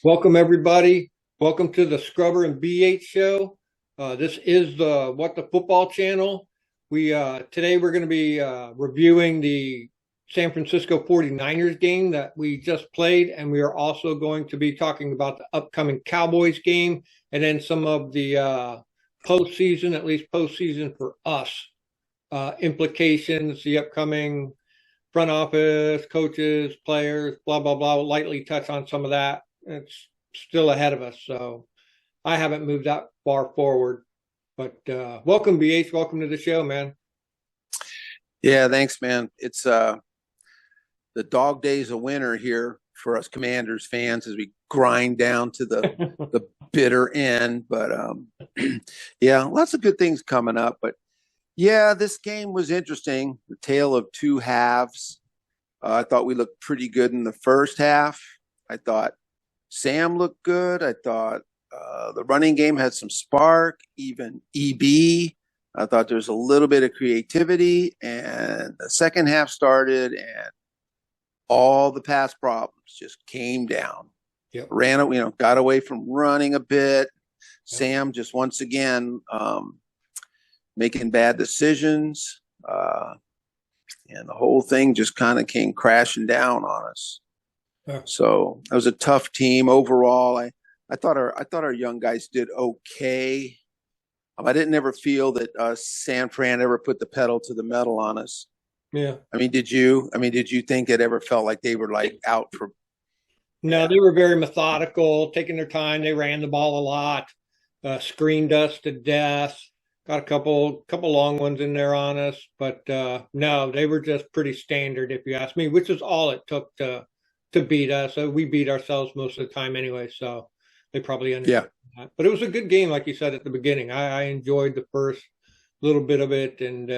Welcome, everybody. Welcome to the Scrubber and BH show. This is the What the Football channel. Today we're going to be reviewing the San Francisco 49ers game that we just played, and we are also going to be talking about the upcoming Cowboys game and then some of the postseason, at least postseason for us, implications, the upcoming front office, coaches, players, blah, blah, blah. We'll lightly touch on some of that. It's still ahead of us, so I haven't moved that far forward. But welcome, BH. Welcome to the show, man. Yeah, thanks, man. It's the dog days of winter here for us Commanders fans as we grind down to the bitter end. But yeah, lots of good things coming up. But yeah, this game was interesting. The tale of two halves. I thought we looked pretty good in the first half. I thought Sam looked good. I thought the running game had some spark, even EB. I thought there was a little bit of creativity, and the second half started, and all the past problems just came down. Yep. Got away from running a bit. Yep. Sam just once again making bad decisions, and the whole thing just kind of came crashing down on us. Yeah. So it was a tough team overall. I thought our young guys did okay. I didn't ever feel that San Fran ever put the pedal to the metal on us. Yeah. Did you? Did you think it ever felt like they were like out for? No, they were very methodical, taking their time. They ran the ball a lot, screened us to death. Got a couple long ones in there on us, but no, they were just pretty standard, if you ask me, which is all it took to beat us. We beat ourselves most of the time anyway, so they probably understood that. But it was a good game, like you said at the beginning. I enjoyed the first little bit of it, and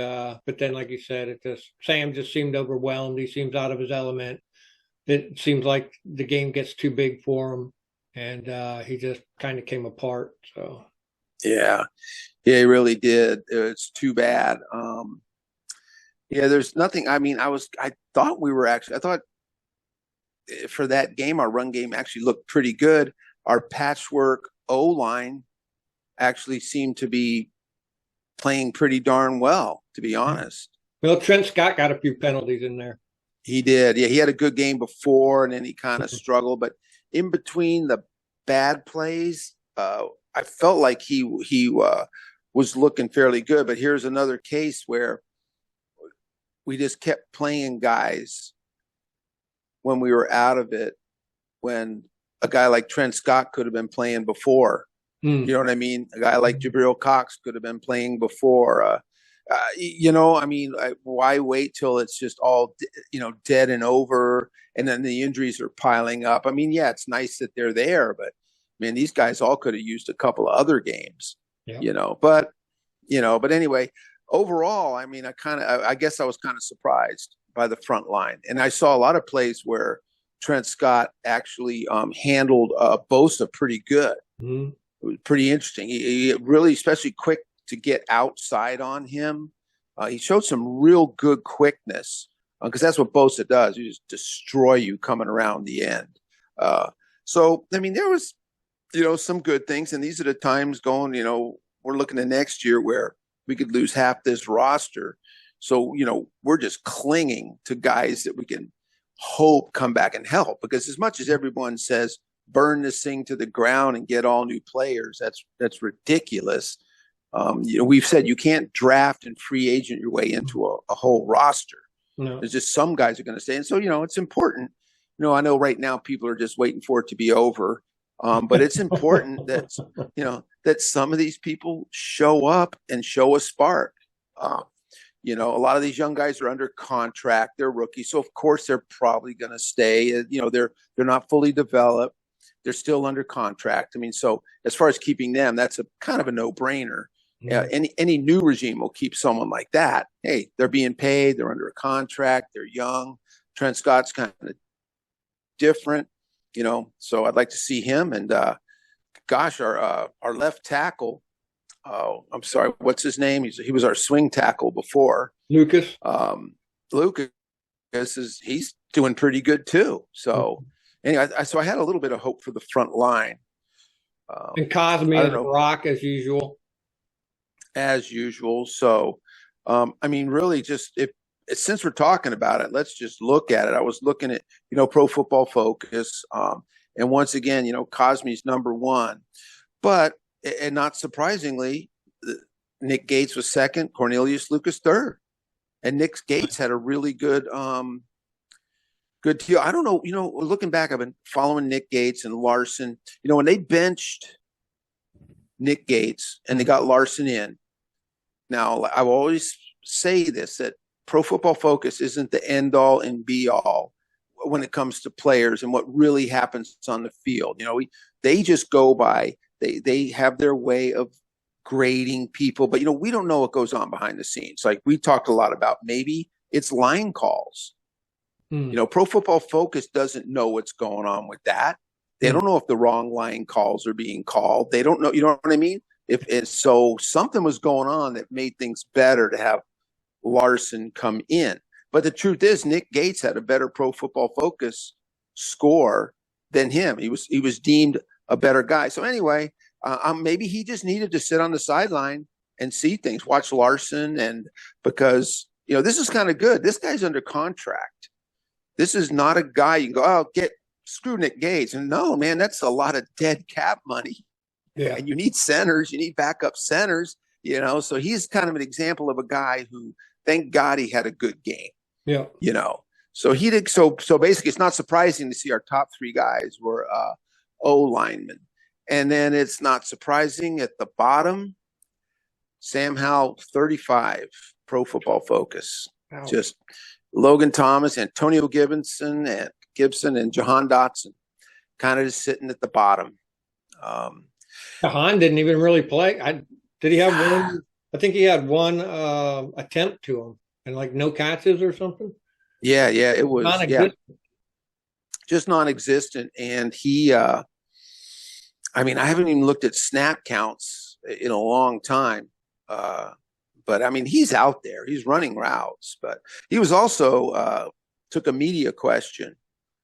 but then, like you said, Sam just seemed overwhelmed. He seems out of his element. It seems like the game gets too big for him, and he just kind of came apart. So yeah, he really did. It's too bad. Yeah, there's nothing. I thought for that game, our run game actually looked pretty good. Our patchwork O-line actually seemed to be playing pretty darn well, to be honest. Well, Trent Scott got a few penalties in there. He did. Yeah, he had a good game before, and then he kind of struggled. But in between the bad plays, I felt like he was looking fairly good. But here's another case where we just kept playing guys when we were out of it, when a guy like Trent Scott could have been playing before. You know what I mean? A guy like Jabril Cox could have been playing before. Why wait till it's just all, dead and over, and then the injuries are piling up? Yeah, it's nice that they're there, but man, these guys all could have used a couple of other games, but anyway, overall, I guess I was kind of surprised by the front line. And I saw a lot of plays where Trent Scott actually handled Bosa pretty good. Mm-hmm. It was pretty interesting. He really, especially quick to get outside on him. He showed some real good quickness because that's what Bosa does. He just destroy you coming around the end. There was, some good things. And these are the times going, we're looking at next year where we could lose half this roster. So, we're just clinging to guys that we can hope come back and help, because as much as everyone says, burn this thing to the ground and get all new players, that's ridiculous. We've said you can't draft and free agent your way into a whole roster. No. There's just some guys are going to stay. And so, it's important. I know right now people are just waiting for it to be over. But it's important that, that some of these people show up and show a spark. A lot of these young guys are under contract. They're rookies. So, of course, they're probably going to stay. They're not fully developed. They're still under contract. So as far as keeping them, that's a kind of a no-brainer. Mm-hmm. Any new regime will keep someone like that. Hey, they're being paid. They're under a contract. They're young. Trent Scott's kind of different, so I'd like to see him. And our left tackle, I'm sorry, what's his name? He was our swing tackle before. Lucas. Lucas he's doing pretty good too. So, anyway, so I had a little bit of hope for the front line. And Cosme I don't and know, Rock as usual. as usual. So, I mean, really, just if since we're talking about it, let's just look at it. I was looking at, Pro Football Focus, and once again, Cosme's number one, but and not surprisingly, Nick Gates was second, Cornelius Lucas third, and Nick Gates had a really good deal. I don't know, looking back, I've been following Nick Gates and Larson. When they benched Nick Gates and they got Larson in. Now, I will always say this, that Pro Football Focus isn't the end all and be all when it comes to players and what really happens on the field. They just go by, they have their way of grading people, but we don't know what goes on behind the scenes. Like we talked a lot about, maybe it's line calls. Pro Football Focus doesn't know what's going on with that. They don't know if the wrong line calls are being called. They don't know, you know what I mean? If it's so something was going on that made things better to have Larson come in. But the truth is, Nick Gates had a better Pro Football Focus score than him. He was deemed a better guy. So anyway, maybe he just needed to sit on the sideline and see things, watch Larson, and because this is kind of good. This guy's under contract. This is not a guy you can go, screw Nick Gates. And no, man, that's a lot of dead cap money. Yeah. And you need centers, you need backup centers, So he's kind of an example of a guy who, thank God, he had a good game. Yeah. So he did. So basically, it's not surprising to see our top three guys were O linemen, and then it's not surprising at the bottom, Sam Howell, 35, Pro Football Focus, Ouch. Just Logan Thomas, Antonio Gibson, and Jahan Dotson, kind of just sitting at the bottom. Jahan didn't even really play. Did he have one? I think he had one attempt to him and like no catches or something. Yeah, it was just non-existent. And he, I mean, I haven't even looked at snap counts in a long time. But I mean, he's out there. He's running routes. But he was also took a media question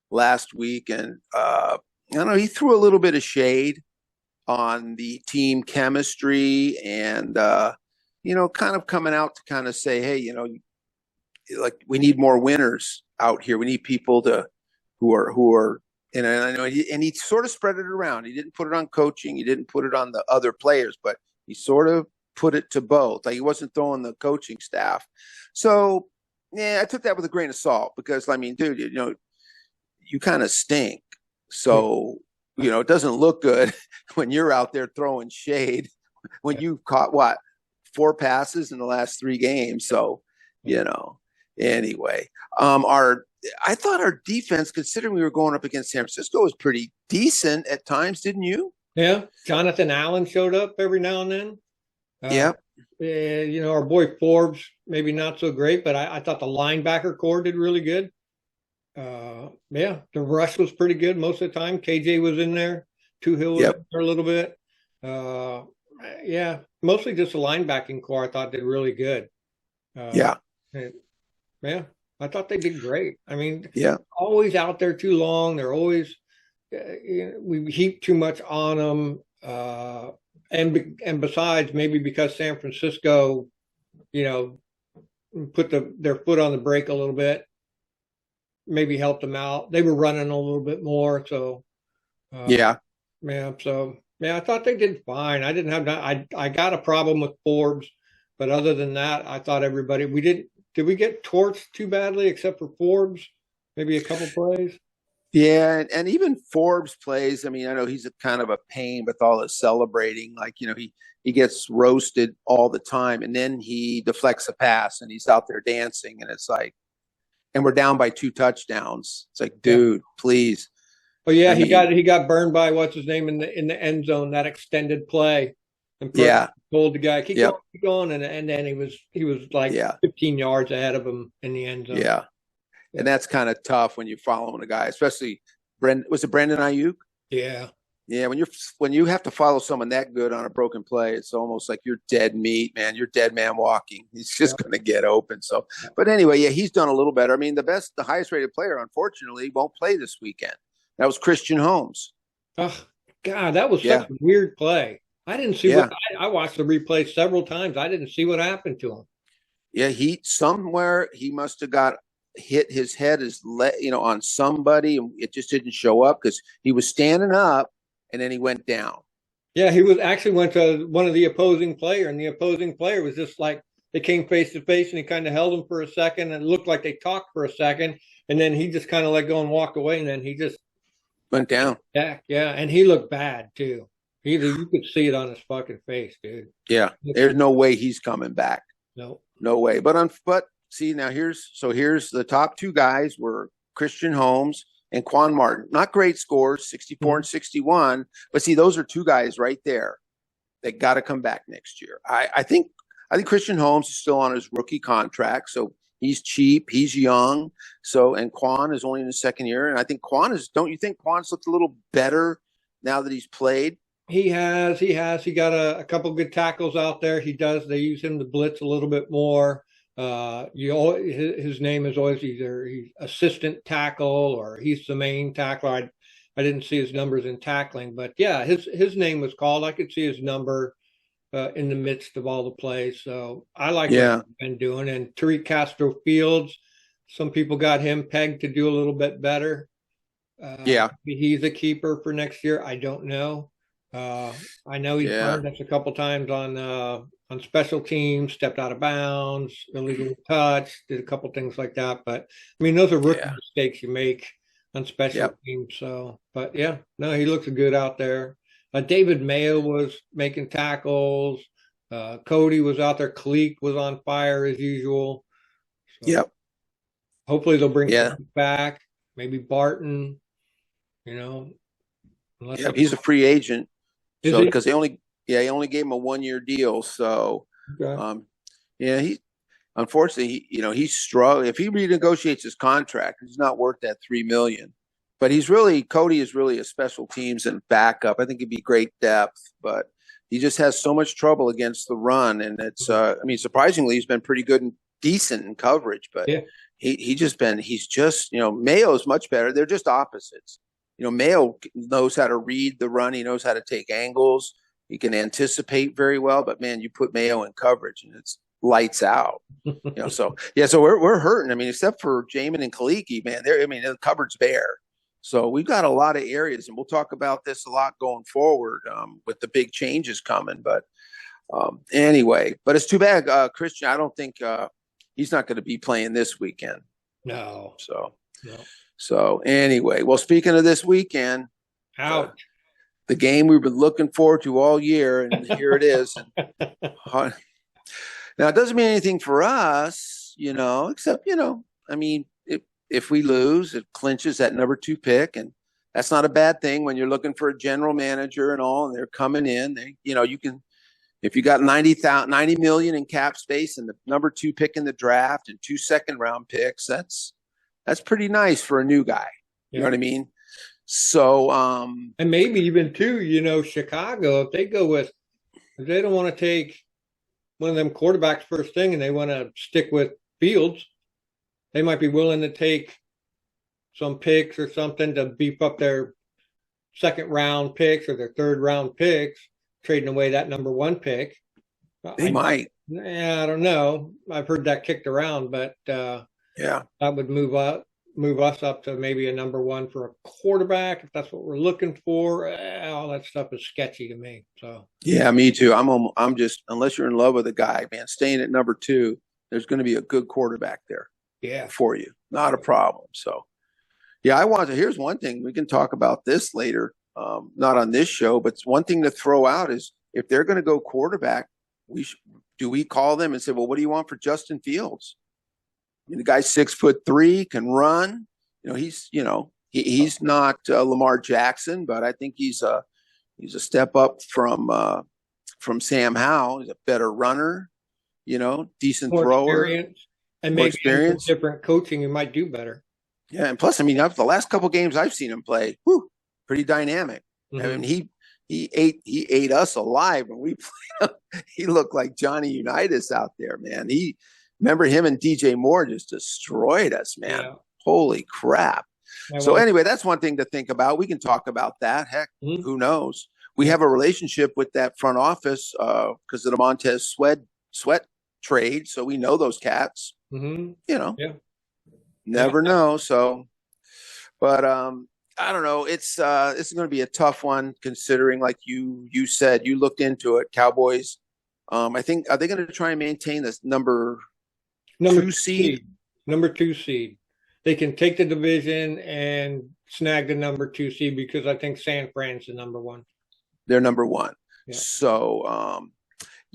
last week, and I don't know. He threw a little bit of shade on the team chemistry, and kind of coming out to kind of say, hey, like we need more winners out here. We need people who are. And I know, and he sort of spread it around. He didn't put it on coaching. He didn't put it on the other players, but he sort of put it to both. Like he wasn't throwing the coaching staff. So yeah, I took that with a grain of salt because I mean, dude, you kind of stink. So, it doesn't look good when you're out there throwing shade when you've caught 4 passes in the last 3 games. So, anyway, I thought our defense, considering we were going up against San Francisco, was pretty decent at times, didn't you? Yeah. Jonathan Allen showed up every now and then. Yep. Our boy Forbes, maybe not so great, but I thought the linebacker core did really good. The rush was pretty good most of the time. KJ was in there. Tuhill was in there a little bit. Mostly just the linebacking core I thought did really good. I thought they did great. I mean, always out there too long. They're always we heap too much on them. And besides, maybe because San Francisco, put their foot on the brake a little bit, maybe helped them out. They were running a little bit more, so I thought they did fine. I didn't have I got a problem with Forbes, but other than that, I thought everybody did we get torched too badly except for Forbes? Maybe a couple plays. Yeah, and even Forbes plays. I mean, I know he's a kind of a pain with all his celebrating. Like, he gets roasted all the time, and then he deflects a pass, and he's out there dancing, and it's like, and we're down by 2 touchdowns. It's like, dude, please. Oh yeah, he got burned by what's his name in the end zone, that extended play. And told the guy keep going, and then he was like 15 yards ahead of him in the end zone. Yeah. And that's kind of tough when you're following a guy, especially was it Brandon Ayuk? Yeah. Yeah. When you have to follow someone that good on a broken play, it's almost like you're dead meat, man. You're dead man walking. He's just going to get open. So, but anyway, he's done a little better. I mean, the highest rated player, unfortunately, won't play this weekend. That was Christian Holmes. Oh, God, that was such Yeah. a weird play. I didn't see what Yeah. I watched the replay several times. I didn't see what happened to him. Yeah. He must have got hit his head on somebody, and it just didn't show up because he was standing up and then he went down. Yeah, he was actually went to one of the opposing player, and the opposing player was just like they came face to face, and he kind of held him for a second, and it looked like they talked for a second, and then he just kind of let go and walked away, and then he just Went down. yeah, and he looked bad too. You could see it on his fucking face, dude. Yeah. There's no way he's coming back. No. No way. But see, now here's the top two guys were Christian Holmes and Quan Martin. Not great scores, 64 and 61. But see, those are two guys right there that got to come back next year. I think Christian Holmes is still on his rookie contract, so he's cheap, he's young. So and Quan is only in his second year, and I think don't you think Quan's looked a little better now that he's played? He has. He got a couple good tackles out there. He does. They use him to blitz a little bit more. His name is always either he's assistant tackle or he's the main tackler. I didn't see his numbers in tackling, but yeah, his name was called. I could see his number in the midst of all the plays. So I like what he's been doing. And Tariq Castro Fields, some people got him pegged to do a little bit better. He's a keeper for next year. I don't know. I know he's burned us a couple times on special teams, stepped out of bounds, illegal touch, did a couple things like that. But I mean, those are rookie mistakes you make on special teams. So, but yeah, no, he looks good out there. David Mayo was making tackles. Cody was out there. Kalik was on fire as usual. So hopefully they'll bring him back. Maybe Barton. He's a free agent. So because he only gave him a 1-year deal. So, he unfortunately he's struggling. If he renegotiates his contract, he's not worth that $3 million. But Cody is really a special teams and backup. I think he'd be great depth, but he just has so much trouble against the run. And it's surprisingly, he's been pretty good and decent in coverage, but he's just Mayo's much better. They're just opposites. Mayo knows how to read the run. He knows how to take angles. He can anticipate very well. But man, you put Mayo in coverage and it's lights out. So we're hurting. I mean, except for Jamin and Kaliki, man. The cupboard's bare. So we've got a lot of areas, and we'll talk about this a lot going forward with the big changes coming. But anyway, but it's too bad, Christian. I don't think he's not going to be playing this weekend. No. So anyway, well, speaking of this weekend, the game we've been looking forward to all year, and here it is. Now, it doesn't mean anything for us, except, if we lose, it clinches that number 2 pick, and that's not a bad thing when you're looking for a general manager and all, and they're coming in. You can, if you got $90 million in cap space and the number 2 pick in the draft and 2 second-round picks, that's pretty nice for a new guy. You know what I mean? So, and maybe even too, Chicago, if they don't want to take one of them quarterbacks first thing and they want to stick with Fields, they might be willing to take some picks or something to beef up their second round picks or their third round picks, trading away that number 1 pick. They might. I don't know. I've heard that kicked around, but that would move us up to maybe a number 1 for a quarterback if that's what we're looking for. All that stuff is sketchy to me. So yeah, me too. I'm just, unless you're in love with a guy, man, staying at number 2, there's going to be a good quarterback there. For you, not a problem. So here's one thing we can talk about this later, not on this show, but one thing to throw out is if they're going to go quarterback, do we call them and say, well, what do you want for Justin Fields? The guy's 6'3", can run. He's not Lamar Jackson, but I think he's a step up from Sam Howell. He's a better runner, decent more thrower, experience. And maybe different coaching, you might do better. Yeah, and plus, the last couple of games I've seen him play, pretty dynamic. Mm-hmm. He ate us alive when we played him. He looked like Johnny Unitas out there, man. Remember him and DJ Moore just destroyed us, man. Yeah. Holy crap! Yeah, So well, anyway, that's one thing to think about. We can talk about that. Heck, who knows? We have a relationship with that front office because of the Montez Sweat trade, so we know those cats. You know, yeah. never know. So, but I don't know. It's going to be a tough one considering, like you said, you looked into it. Cowboys. I think are they going to try and maintain this number Number two two seed? seed. Number two seed. They can take the division and snag the number two seed because I think San Fran's the number one. They're number one. Yeah. So, And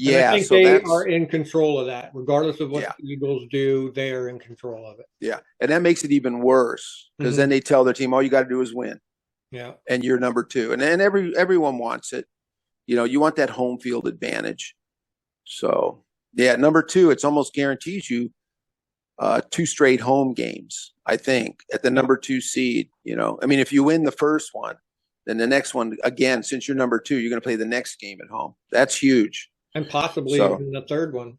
I yeah. think So they that's are in control of that. Regardless of what yeah, the Eagles do, they are in control of it. yeah, and that makes it even worse because then they tell their team, all you got to do is win, Yeah. and you're number two, and then everyone wants it. You know, you want that home field advantage. So, yeah, number two, it's almost guarantees you two straight home games. I think at the number two seed. You know, I mean, if you win the first one, then the next one again, since you're number two, you're going to play the next game at home. That's huge. And possibly So, even the third one.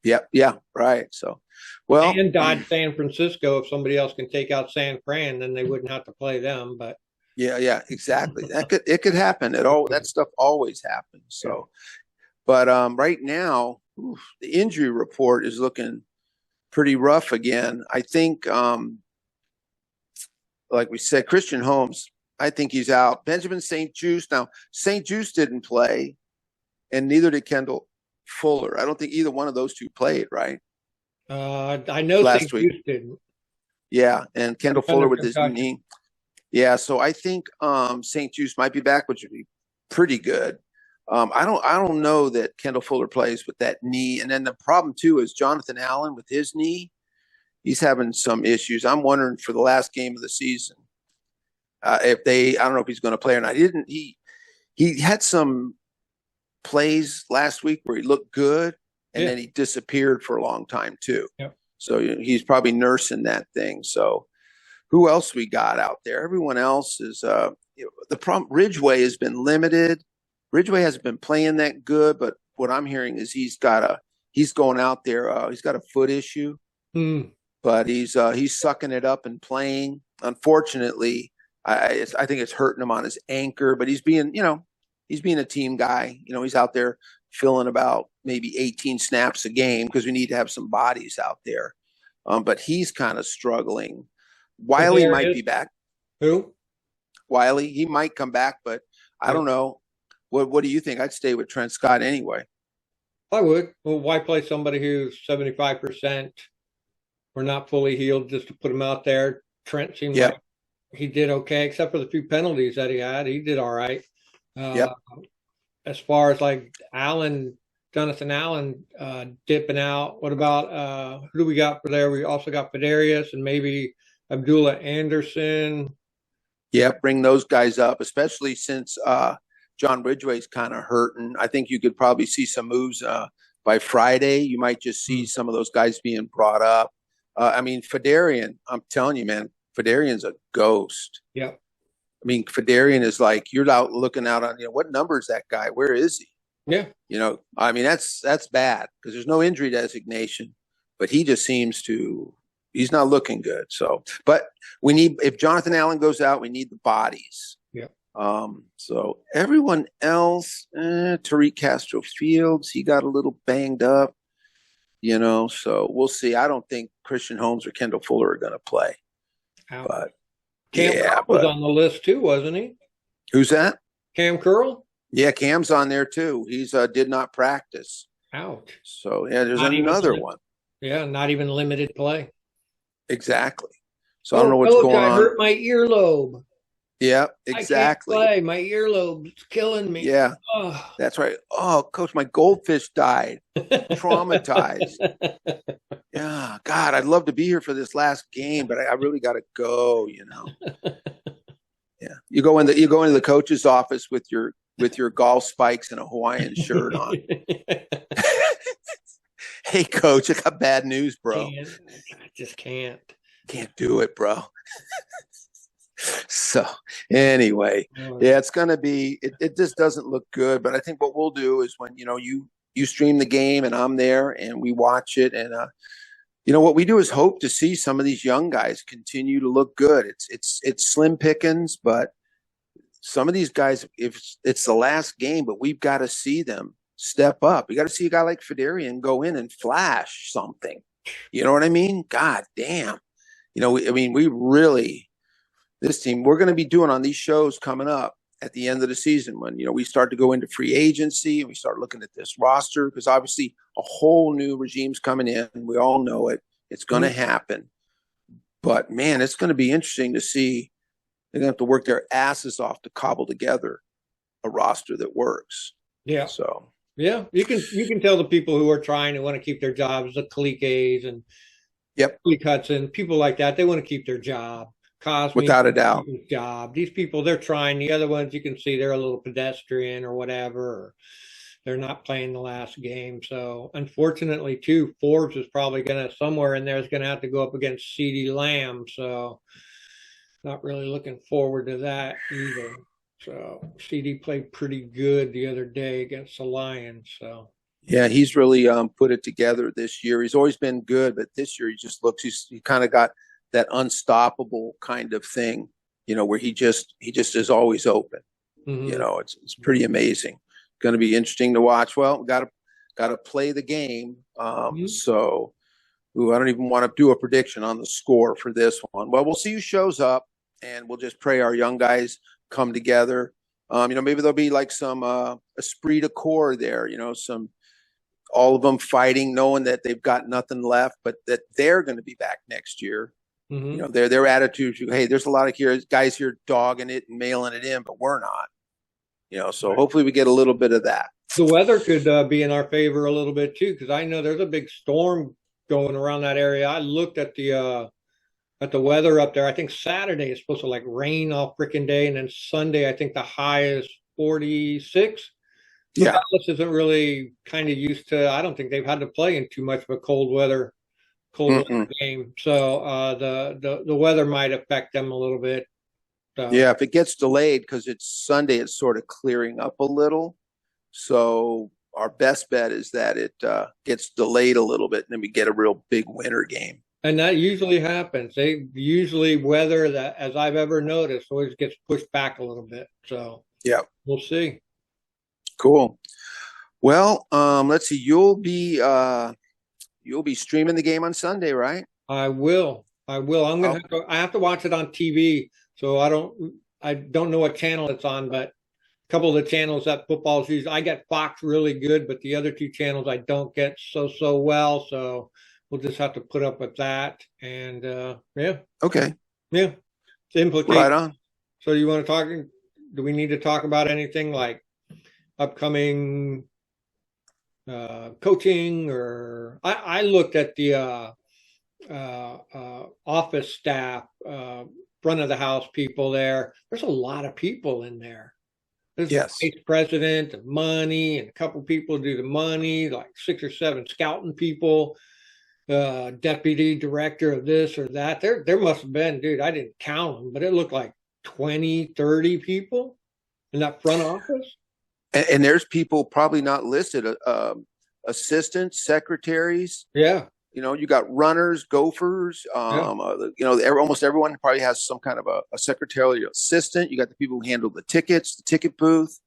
yeah, right. So, well, And dodge San Francisco. If somebody else can take out San Fran, then they wouldn't have to play them. But yeah, exactly. It could happen. That stuff always happens. So, but right now, the injury report is looking pretty rough again. I think, like we said, Christian Holmes, I think he's out. Benjamin St-Juste. Now, St-Juste didn't play, and neither did Kendall Fuller. I don't think either one of those two played, right? I know Last St. week. Juste didn't. Yeah, and Kendall Fuller with his concussion. knee. Yeah, so I think St-Juste might be back, which would be pretty good. I don't know that Kendall Fuller plays with that knee. And then the problem too is Jonathan Allen with his knee. He's having some issues. I'm wondering for the last game of the season I don't know if he's going to play or not. He had some plays last week where he looked good, and then he disappeared for a long time too. Yep. So he's probably nursing that thing. So who else we got out there? Everyone else is the problem. Ridgeway has been limited. Ridgeway hasn't been playing that good, but what I'm hearing is he's going out there. He's got a foot issue, but he's sucking it up and playing. Unfortunately, I think it's hurting him on his anchor, but he's being a team guy. You know, he's out there filling about maybe 18 snaps a game because we need to have some bodies out there. But he's kind of struggling. Wiley might be back. Who? Wiley, he might come back, but I don't know. What do you think? I'd stay with Trent Scott anyway. I would. Well, why play somebody who's 75% or not fully healed just to put him out there? Trent seemed like he did okay, except for the few penalties that he had. He did all right. As far as like Jonathan Allen dipping out, what about who do we got for there? We also got Fedarius and maybe Abdullah Anderson. Yeah, bring those guys up, especially since John Ridgeway's kind of hurting. I think you could probably see some moves by Friday. You might just see some of those guys being brought up. I mean, Fedarian, I'm telling you, man, Fedarian's a ghost. Yeah. I mean, Fedarian is like, you're out looking out on, what number is that guy? Where is he? Yeah. I mean, that's bad because there's no injury designation, but he just seems to, he's not looking good. So, but if Jonathan Allen goes out, we need the bodies. Yeah. So everyone else, Tariq Castro Fields, he got a little banged up, so we'll see. I don't think Christian Holmes or Kendall Fuller are going to play. Ouch. But Cam was on the list too, wasn't he? Who's that? Cam Curl? Yeah, Cam's on there too. He's did not practice. Ouch. So yeah, there's another one. Yeah, not even limited play. Exactly. So I don't know what's going on. I hurt my earlobe. Yeah, exactly. I can't play. My earlobe's killing me. Yeah, that's right. Oh, Coach, my goldfish died. Traumatized. Yeah, God, I'd love to be here for this last game, but I really got to go. Yeah, you go into the coach's office with your golf spikes and a Hawaiian shirt on. Hey, Coach, I got bad news, bro. I just can't. Can't do it, bro. So anyway, yeah, it's going to be, it just doesn't look good. But I think what we'll do is when, you stream the game and I'm there and we watch it and What we do is hope to see some of these young guys continue to look good. It's slim pickings, but some of these guys, if it's the last game, but we've got to see them step up. We got to see a guy like Federian go in and flash something. You know what I mean? God damn. We really, this team, we're going to be doing on these shows coming up at the end of the season when, we start to go into free agency and we start looking at this roster, because obviously a whole new regime's coming in. We all know it. It's going to happen. But man, it's going to be interesting to see. They're going to have to work their asses off to cobble together a roster that works. Yeah. So yeah, you can tell the people who are trying to want to keep their jobs, the Kalikas and Hudson, people like that, they want to keep their job. Cosme, without a doubt, job. These people, they're trying. The other ones, you can see they're a little pedestrian or whatever. Or they're not playing the last game. So unfortunately, too, Forbes is probably going to somewhere in there is going to have to go up against CeeDee Lamb. So not really looking forward to that either. So CD played pretty good the other day against the Lions. So yeah, he's really put it together this year. He's always been good, but this year he kind of got that unstoppable kind of thing, where he just is always open. mm-hmm. It's pretty amazing. Going to be interesting to watch. Well, got to play the game. So I don't even want to do a prediction on the score for this one. Well, we'll see who shows up, and we'll just pray our young guys come together. Maybe there'll be like some esprit de corps there, all of them fighting, knowing that they've got nothing left, but that they're going to be back next year. Mm-hmm. Their attitude, hey, there's a lot of guys here dogging it and mailing it in, but we're not. So right. Hopefully we get a little bit of that. The weather could be in our favor a little bit too, because I know there's a big storm going around that area. I looked at the weather up there. I think Saturday is supposed to like rain all freaking day, and then Sunday I think the high is 46. Yeah, Dallas isn't really kind of used to. I don't think they've had to play in too much of a cold weather game. So the weather might affect them a little bit. Yeah, if it gets delayed because it's Sunday, it's sort of clearing up a little. So our best bet is that it gets delayed a little bit, and then we get a real big winter game. And that usually happens. They usually weather that, as I've ever noticed, always gets pushed back a little bit. So yeah, we'll see. Cool. Well, let's see. You'll be streaming the game on Sunday, right? I will. I'm gonna I have to watch it on TV. So I don't know what channel it's on, but a couple of the channels that football's used, I get Fox really good, but the other two channels I don't get so well. So we'll just have to put up with that. And yeah. Okay. Yeah. It's implicated. Right on. So you want to talk? Do we need to talk about anything like upcoming coaching? Or I looked at the office staff, front of the house people there. There's a lot of people in there. There's the vice president and money, and a couple people do the money, like 6 or 7 scouting people, deputy director of this or that. There must have been, dude, I didn't count them, but it looked like 20, 30 people in that front office. And there's people probably not listed, assistants, secretaries. Yeah. You got runners, gophers. Almost everyone probably has some kind of a secretarial assistant. You got the people who handle the tickets, the ticket booth.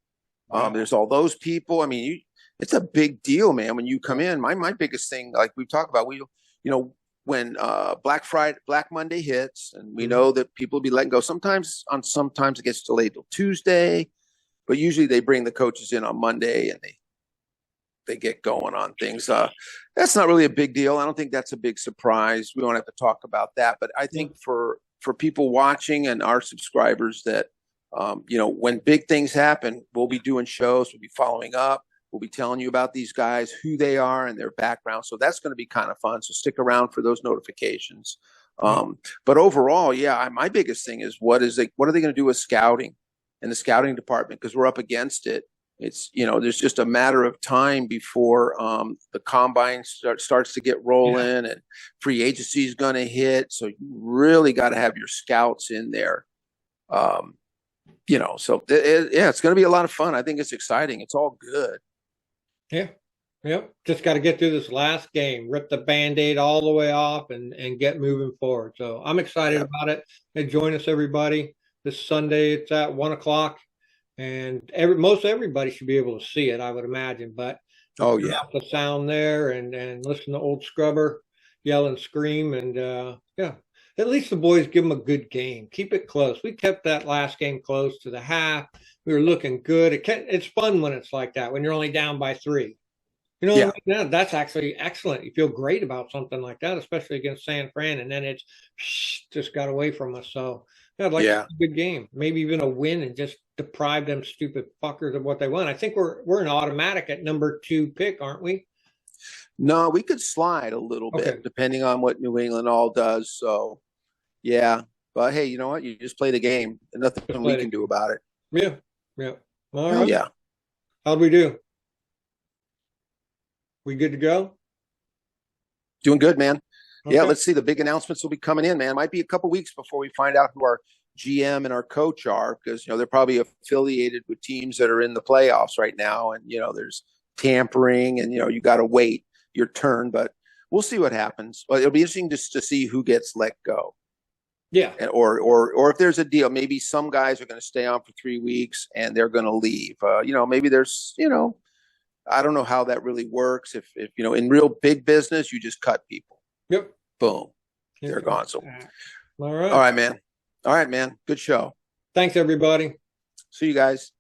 There's all those people. I mean, it's a big deal, man. When you come in, my biggest thing, like we've talked about, when Black Monday hits, and we know that people will be letting go. Sometimes it gets delayed till Tuesday, but usually they bring the coaches in on Monday and they get going on things. That's not really a big deal. I don't think that's a big surprise. We don't have to talk about that. But I think for people watching and our subscribers that, when big things happen, we'll be doing shows, we'll be following up, we'll be telling you about these guys, who they are and their background. So that's going to be kind of fun. So stick around for those notifications. But overall, my biggest thing is what are they going to do with scouting and the scouting department? Because we're up against it. It's, there's just a matter of time before the combine starts to get rolling and free agency is going to hit. So you really got to have your scouts in there. So it's going to be a lot of fun. I think it's exciting. It's all good. Yeah. Yep. Just got to get through this last game, rip the Band-Aid all the way off and get moving forward. So I'm excited Yep. about it. And join us, everybody. This Sunday, it's at 1 o'clock. And most everybody should be able to see it, I would imagine. But Oh turn yeah. off the sound there and listen to old Scrubber yell and scream. And yeah, at least the boys give them a good game. Keep it close. We kept that last game close to the half. We were looking good. It's fun when it's like that, when you're only down by 3. You know what I Yeah. mean? Yeah, that's actually excellent. You feel great about something like that, especially against San Fran, and then it's just got away from us. So yeah, I'd like to Yeah. see a good game, maybe even a win, and just deprive them stupid fuckers of what they want. I think we're an automatic at number 2 pick, aren't we? No, we could slide a little Okay, bit depending on what New England all does. So yeah. But hey, you know what? You just play the game. And just nothing we play can it. do about it. Yeah, yeah. All Hell right. yeah. How'd we do? We good to go? Doing good, man. Yeah, Okay. let's see. The big announcements will be coming in, man. Might be a couple weeks before we find out who our GM and our coach are, because they're probably affiliated with teams that are in the playoffs right now, and there's tampering, and you got to wait your turn. But we'll see what happens. Well, it'll be interesting just to see who gets let go, Yeah. or if there's a deal. Maybe some guys are going to stay on for 3 weeks and they're going to leave. Maybe there's I don't know how that really works. If in real big business, you just cut people. Yep. Boom, they're Yep. gone. So, All all right. right, man. All right, man. Good show. Thanks, everybody. See you guys.